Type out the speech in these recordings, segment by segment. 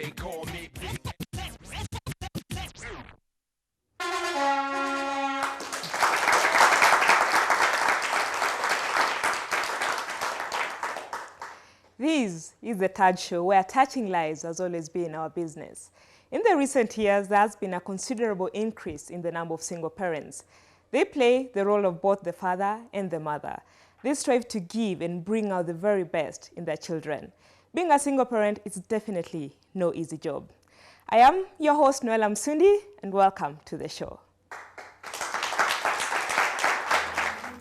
they call me Big. This is the Third Show, where touching lives has always been our business. In the recent years, there has been a considerable increase in the number of single parents. They play the role of both the father and the mother. They strive to give and bring out the very best in their children. Being a single parent is definitely no easy job. I am your host, Noella Msundi, and welcome to the show.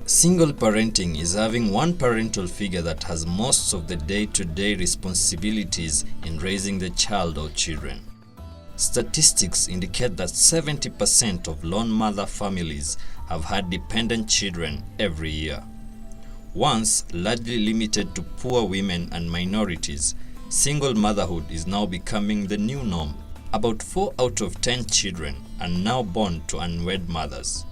Single parenting is having one parental figure that has most of the day-to-day responsibilities in raising the child or children. Statistics indicate that 70% of lone mother families have had dependent children every year. Once largely limited to poor women and minorities, single motherhood is now becoming the new norm. About 4 out of 10 children are now born to unwed mothers.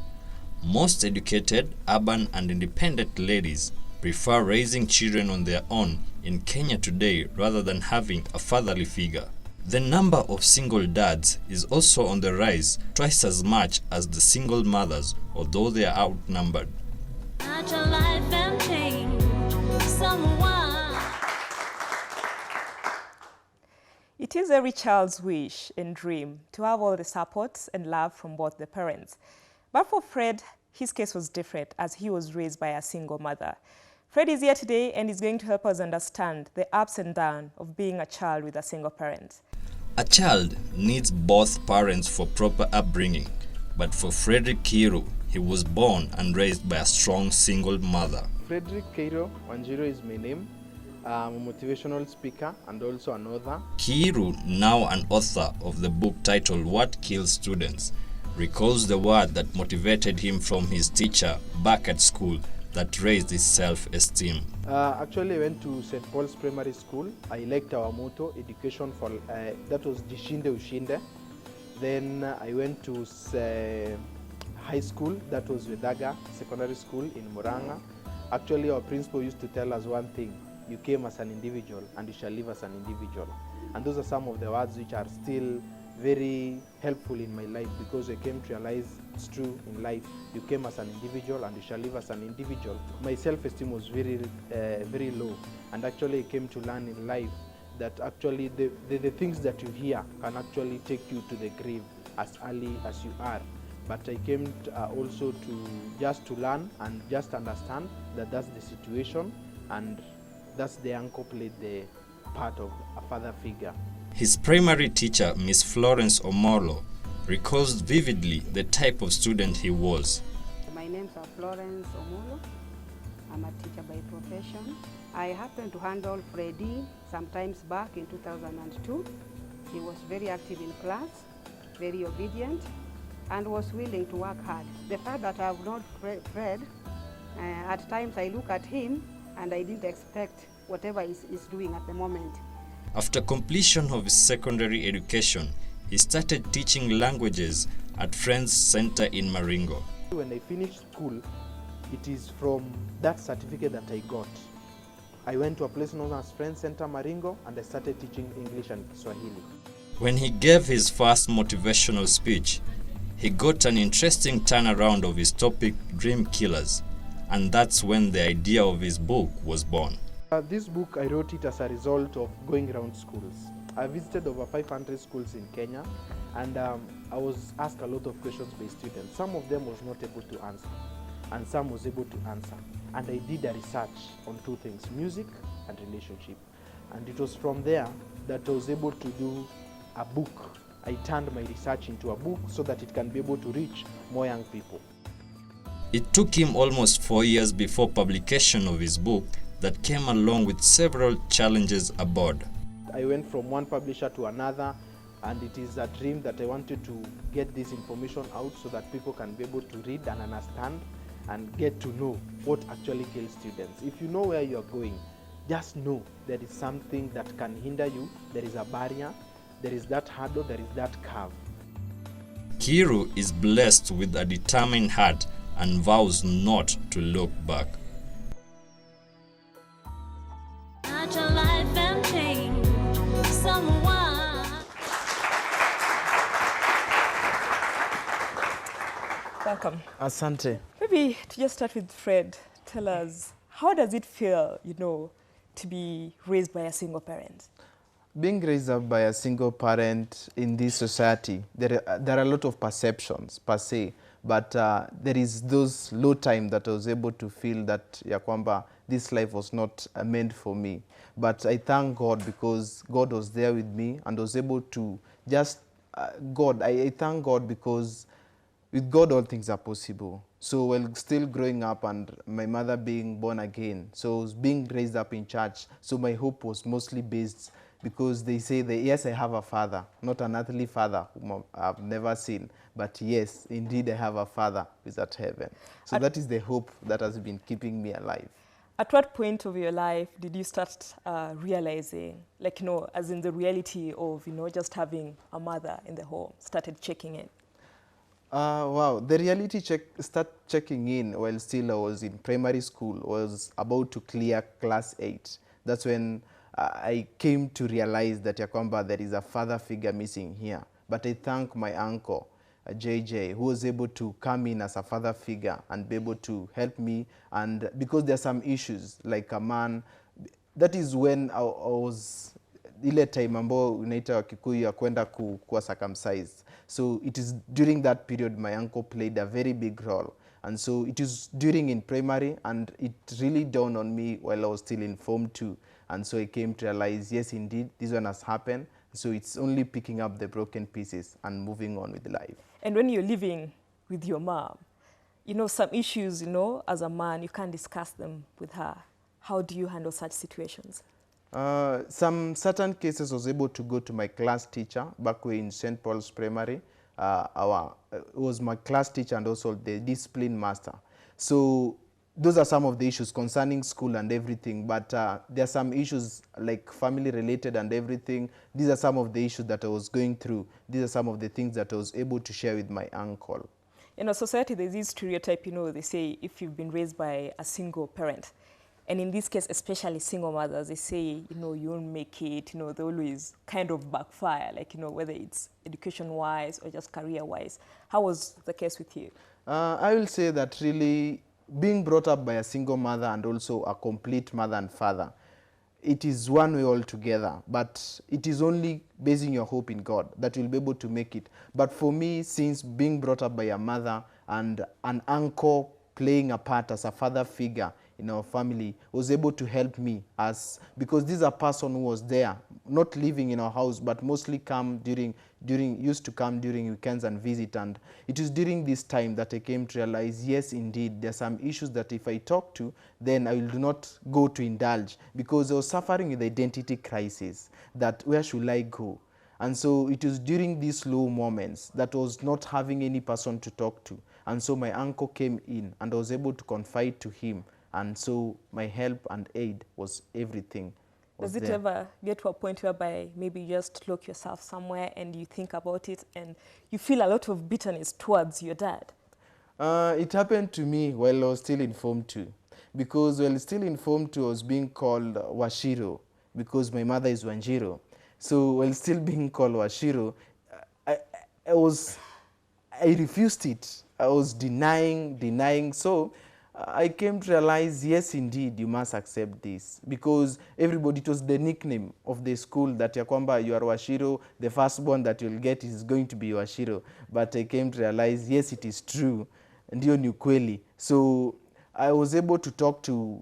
Most educated, urban and independent ladies prefer raising children on their own in Kenya today rather than having a fatherly figure. The number of single dads is also on the rise, twice as much as the single mothers, although they are outnumbered. It is every child's wish and dream to have all the support and love from both the parents. But for Fred, his case was different as he was raised by a single mother. Fred is here today and is going to help us understand the ups and downs of being a child with a single parent. A child needs both parents for proper upbringing, but for Frederick Kiru, he was born and raised by a strong single mother. Frederick Kiru Wanjiru is my name. I'm a motivational speaker and also an author. Kiru, now an author of the book titled What Kills Students, recalls the word that motivated him from his teacher back at school that raised his self-esteem. Actually, I went to St. Paul's Primary School. I liked our motto, education for, that was Jishinde Ushinde. Then I went to high school, that was Vedaga Secondary School in Muranga. Actually, our principal used to tell us one thing: you came as an individual and you shall live as an individual. And those are some of the words which are still very helpful in my life, because I came to realize it's true in life. You came as an individual and you shall live as an individual. My self-esteem was very low, and actually I came to learn in life that actually the things that you hear can actually take you to the grave as early as you are. But I came also to learn and just understand that that's the situation, and that's the uncle played the part of a father figure. His primary teacher, Miss Florence Omolo, recalls vividly the type of student he was. My name is Florence Omolo. I'm a teacher by profession. I happened to handle Freddie sometimes back in 2002. He was very active in class, very obedient, and was willing to work hard. The fact that I have not Fred, at times I look at him and I didn't expect whatever he's doing at the moment. After completion of his secondary education, he started teaching languages at Friends Center in Maringo. When I finished school, it is from that certificate that I got. I went to a place known as Friends Center Maringo and I started teaching English and Swahili. When he gave his first motivational speech, he got an interesting turnaround of his topic, Dream Killers, and that's when the idea of his book was born. This book, I wrote it as a result of going around schools. I visited over 500 schools in Kenya, and I was asked a lot of questions by students. Some of them was not able to answer, and some was able to answer. And I did a research on two things: music and relationship. And it was from there that I was able to do a book. I turned my research into a book so that it can be able to reach more young people. It took him almost 4 years before publication of his book that came along with several challenges aboard. I went from one publisher to another, and it is a dream that I wanted to get this information out so that people can be able to read and understand and get to know what actually kills students. If you know where you are going, just know there is something that can hinder you, there is a barrier, there is that hurdle, there is that curve. Kiru is blessed with a determined heart and vows not to look back. Welcome. Asante. Maybe to just start with Fred, tell us, how does it feel, to be raised by a single parent? Being raised up by a single parent in this society, there are a lot of perceptions per se, but there is those low time that I was able to feel that ya kwamba this life was not meant for me. But I thank God because God was there with me and was able to just, I thank God because with God all things are possible. So while still growing up and my mother being born again, so I was being raised up in church, so my hope was mostly based because they say that yes, I have a father, not an earthly father whom I've never seen, but yes, indeed I have a father who is at heaven. So that is the hope that has been keeping me alive. At what point of your life did you start realizing, as in the reality of, just having a mother in the home, started checking in? Wow, the reality start checking in while still I was in primary school, was about to clear class 8. That's when I came to realize that ya kwamba there is a father figure missing here. But I thank my uncle, JJ, who was able to come in as a father figure and be able to help me. And because there are some issues, like a man, that is when I was ile time ambao unaita Kikuyu ya kwenda kuwa circumcised. So it is during that period my uncle played a very big role. And so it is during in primary, and it really dawned on me while I was still in Form 2. And so I came to realize, yes, indeed, this one has happened. So it's only picking up the broken pieces and moving on with life. And when you're living with your mom, some issues, as a man, you can't discuss them with her. How do you handle such situations? Some certain cases I was able to go to my class teacher back way in St. Paul's Primary. It was my class teacher and also the discipline master. So those are some of the issues concerning school and everything, but there are some issues like family related and everything. These are some of the issues that I was going through. These are some of the things that I was able to share with my uncle. In our society, there's this stereotype, they say if you've been raised by a single parent, and in this case, especially single mothers, they say, you won't make it, they always kind of backfire, whether it's education-wise or just career-wise. How was the case with you? I will say that really being brought up by a single mother and also a complete mother and father, it is one way altogether, but it is only basing your hope in God that you'll be able to make it. But for me, since being brought up by a mother and an uncle playing a part as a father figure in our family was able to help me because this is a person who was there, not living in our house, but mostly used to come during weekends and visit. And it is during this time that I came to realize, yes, indeed, there are some issues that if I talk to, then I will not go to indulge, because I was suffering with identity crisis, that where should I go? And so it was during these low moments that I was not having any person to talk to. And so my uncle came in and I was able to confide to him. And so my help and aid was everything. Does it ever get to a point whereby maybe you just lock yourself somewhere and you think about it and you feel a lot of bitterness towards your dad? It happened to me while I was still in Form 2. Because while still in Form 2, I was being called Washiro, because my mother is Wanjiro. So while still being called Washiro, I refused it. I was denying. So I came to realize, yes, indeed, you must accept this. Because everybody, it was the nickname of the school that ya kwamba you are Washiro, the firstborn that you'll get is going to be Washiro. But I came to realize, yes, it is true. Ndio ni ukweli. So I was able to talk to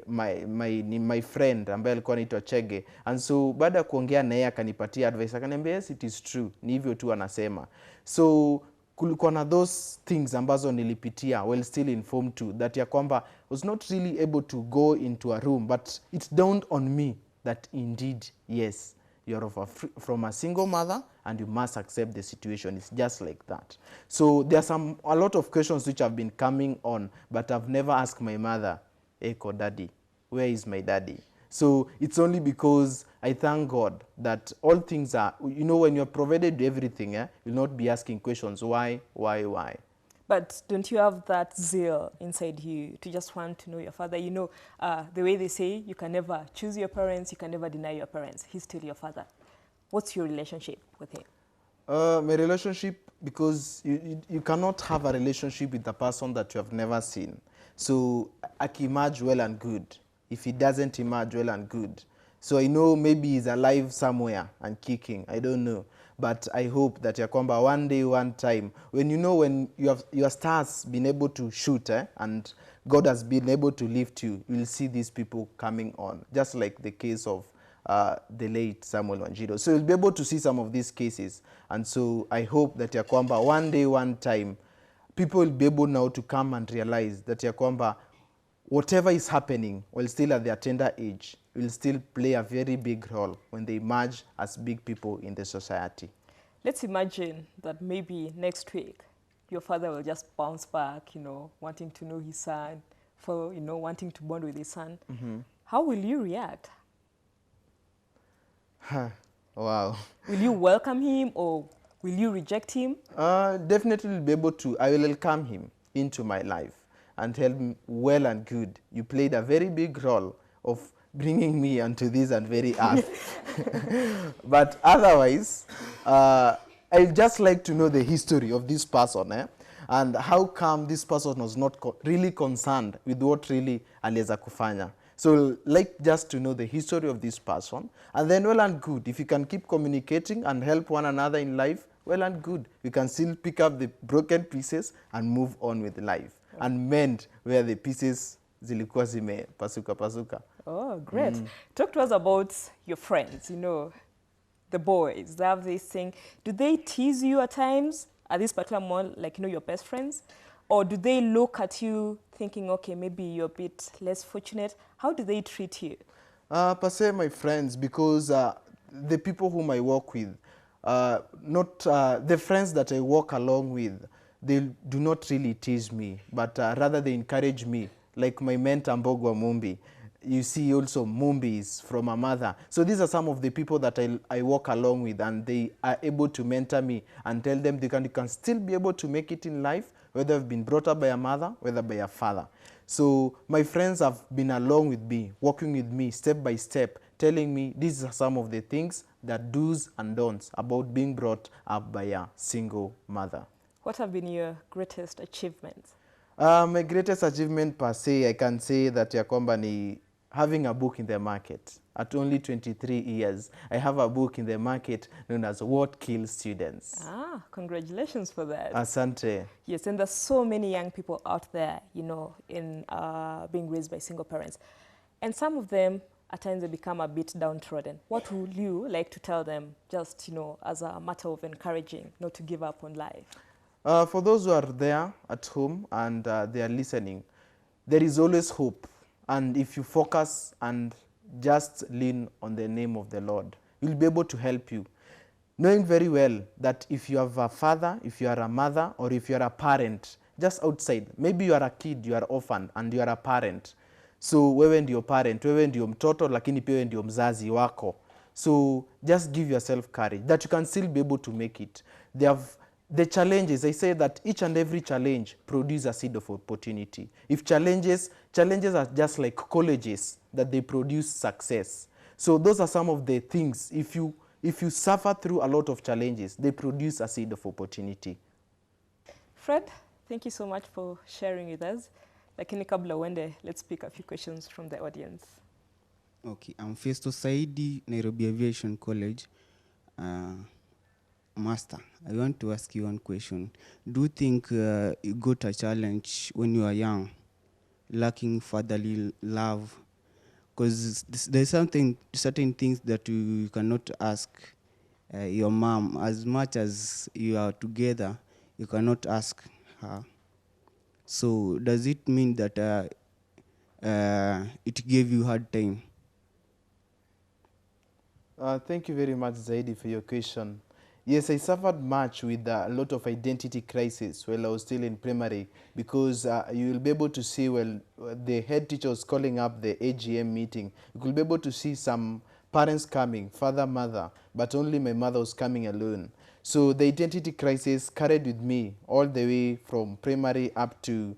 my friend ambaye alikuwa anaitwa Chege, and so baada ya kuongea na yeye akanipatia advice, akaniambia yes, it is true, ni hivyo tu anasema. So kulikuwa na those things ambazo nilipitia while still in Form 2 that ya kwamba I was not really able to go into a room, but it dawned on me that indeed, yes, you are from a single mother and you must accept the situation. It's just like that. So there are a lot of questions which have been coming on, but I've never asked my mother, Eko, daddy, where is my daddy? So it's only because I thank God that all things are, when you're provided everything, you'll not be asking questions, why? But don't you have that zeal inside you to just want to know your father? The way they say, you can never choose your parents, you can never deny your parents. He's still your father. What's your relationship with him? My relationship, because you cannot have a relationship with a person that you have never seen. So I can emerge well and good. If he doesn't emerge well and good. So I know maybe he's alive somewhere and kicking. I don't know. But I hope that ya kwamba one day, one time, when you know when your stars been able to shoot and God has been able to lift you, you'll see these people coming on. Just like the case of the late Samuel Wanjiru. So you'll be able to see some of these cases. And so I hope that ya kwamba one day, one time, people will be able now to come and realize that ya kwamba whatever is happening while still at their tender age will still play a very big role when they emerge as big people in the society. Let's imagine that maybe next week your father will just bounce back, wanting to know his son, wanting to bond with his son. How will you react? Wow. Will you welcome him or will you reject him? Definitely will be able to. I will welcome him into my life and tell him, well and good, you played a very big role of bringing me onto this and very earth. But otherwise, I'd just like to know the history of this person and how come this person was not really concerned with what really aliweza kufanya. So like just to know the history of this person, and then well and good, if you can keep communicating and help one another in life, well and good. You can still pick up the broken pieces and move on with life and mend where the pieces zilikuwa zimepasuka. Oh, great. Talk to us about your friends, the boys. They have this thing. Do they tease you at times? Are these particular more like, your best friends? Or do they look at you thinking, okay, maybe you're a bit less fortunate? How do they treat you? Per se, my friends, because the people whom I work with, not the friends that I walk along with, they do not really tease me, but rather they encourage me. Like my mentor, Mbogwa Mumbi. You see also Mumbi is from a mother. So these are some of the people that I walk along with, and they are able to mentor me and tell them you can still be able to make it in life, whether you've been brought up by a mother, whether by a father. So my friends have been along with me, working with me step by step, telling me these are some of the things, that do's and don'ts about being brought up by a single mother. What have been your greatest achievements? My greatest achievement per se, I can say that ya kwamba ni having a book in the market. At only 23 years, I have a book in the market known as What Kills Students. Congratulations for that. Asante. Yes, and there's so many young people out there, in being raised by single parents. And some of them, at times, they become a bit downtrodden. What would you like to tell them, just, as a matter of encouraging, not to give up on life? For those who are there at home and they are listening, there is always hope. And if you focus and just lean on the name of the Lord, He'll be able to help you. Knowing very well that if you have a father, if you are a mother, or if you are a parent, just outside, maybe you are a kid, you are orphaned, and you are a parent. So wewe ndio parent, wewe ndio mtoto, lakini pia wewe ndio mzazi wako. So just give yourself courage that you can still be able to make it. The challenges, I say that each and every challenge produces a seed of opportunity. If challenges are just like colleges, that they produce success. So those are some of the things. If you suffer through a lot of challenges, they produce a seed of opportunity. Fred, thank you so much for sharing with us. Lakini kabla uende, let's pick a few questions from the audience. Okay, I'm Festo Saidi, Nairobi Aviation College. Master, I want to ask you one question. Do you think you got a challenge when you are young, lacking fatherly love? Because there's certain things that you cannot ask your mom. As much as you are together, you cannot ask her. So does it mean that it gave you hard time? Thank you very much, Zaidi, for your question. Yes, I suffered much with a lot of identity crisis while I was still in primary, because you will be able to see, the head teacher was calling up the AGM meeting. You could be able to see some parents coming, father, mother, but only my mother was coming alone. So the identity crisis carried with me all the way from primary up to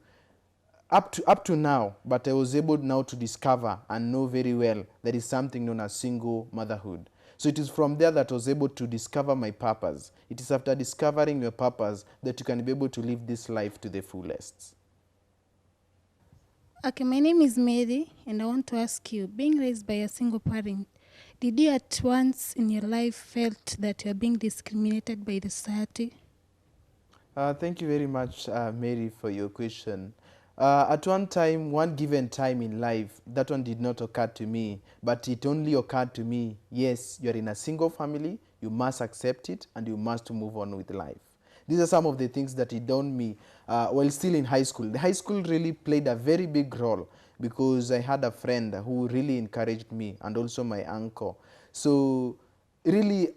now, but I was able now to discover and know very well there is something known as single motherhood. So it is from there that I was able to discover my purpose. It is after discovering your purpose that you can be able to live this life to the fullest. Okay, my name is Mary, and I want to ask you, being raised by a single parent, did you at once in your life felt that you are being discriminated by the society? Thank you very much, Mary, for your question. At one given time in life, that one did not occur to me, but it only occurred to me, yes, you're in a single family, you must accept it, and you must move on with life. These are some of the things that it dawned me while still in high school. The high school really played a very big role because I had a friend who really encouraged me, and also my uncle. So really,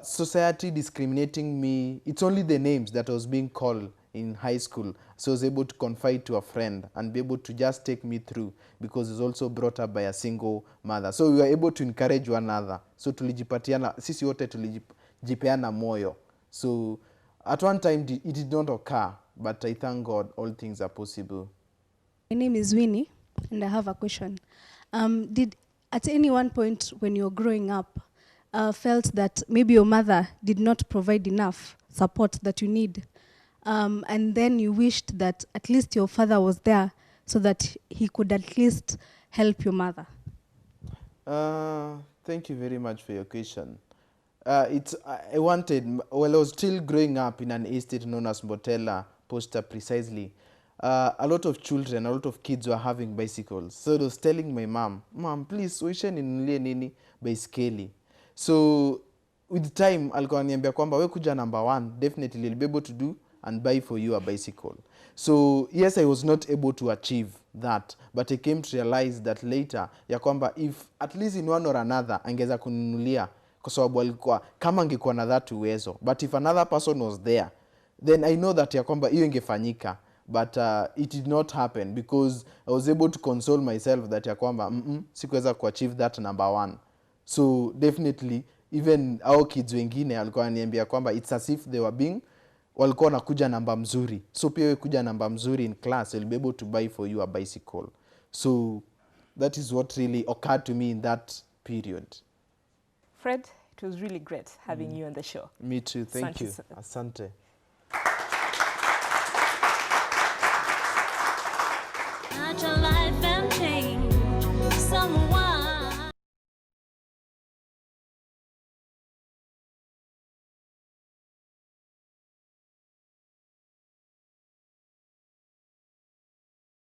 society discriminating me, it's only the names that I was being called in high school. So I was able to confide to a friend and be able to just take me through, because it's also brought up by a single mother. So we were able to encourage one another. So tulijipatiana, sisi wote tulijipeana moyo. So at one time it did not occur, but I thank God all things are possible. My name is Winnie, and I have a question. Did at any one point when you were growing up, felt that maybe your mother did not provide enough support that you need, and then you wished that at least your father was there so that he could at least help your mother? Thank you very much for your question. I wanted, well, I was still growing up in an estate known as Mbotela Posta precisely. A lot of children, a lot of kids were having bicycles. So I was telling my mom, please, uishe ninunulie nini baiskeli. So with time, alikuwa ananiambia kwamba we kuja number 1, definitely I'll be able to do and buy for you a bicycle. So yes, I was not able to achieve that, but I came to realize that later ya kwamba if at least in one or another angeza kununulia, kwa sababu alikuwa kama angekuwa na that uwezo, but if another person was there, then I know that ya kwamba hiyo ingefanyika, but it did not happen because I was able to console myself that ya kwamba sikuweza kuachieve that number 1. So definitely even our kids wengine alikuwa ananiambia kwamba it's as if they were being, walikuwa wanakuja namba mzuri, so pia wewe kuja namba mzuri in class, I'll be able to buy for you a bicycle. So that is what really occurred to me in that period. Fred, it was really great having you on the show. Me too, thank Asante you. sana. Asante.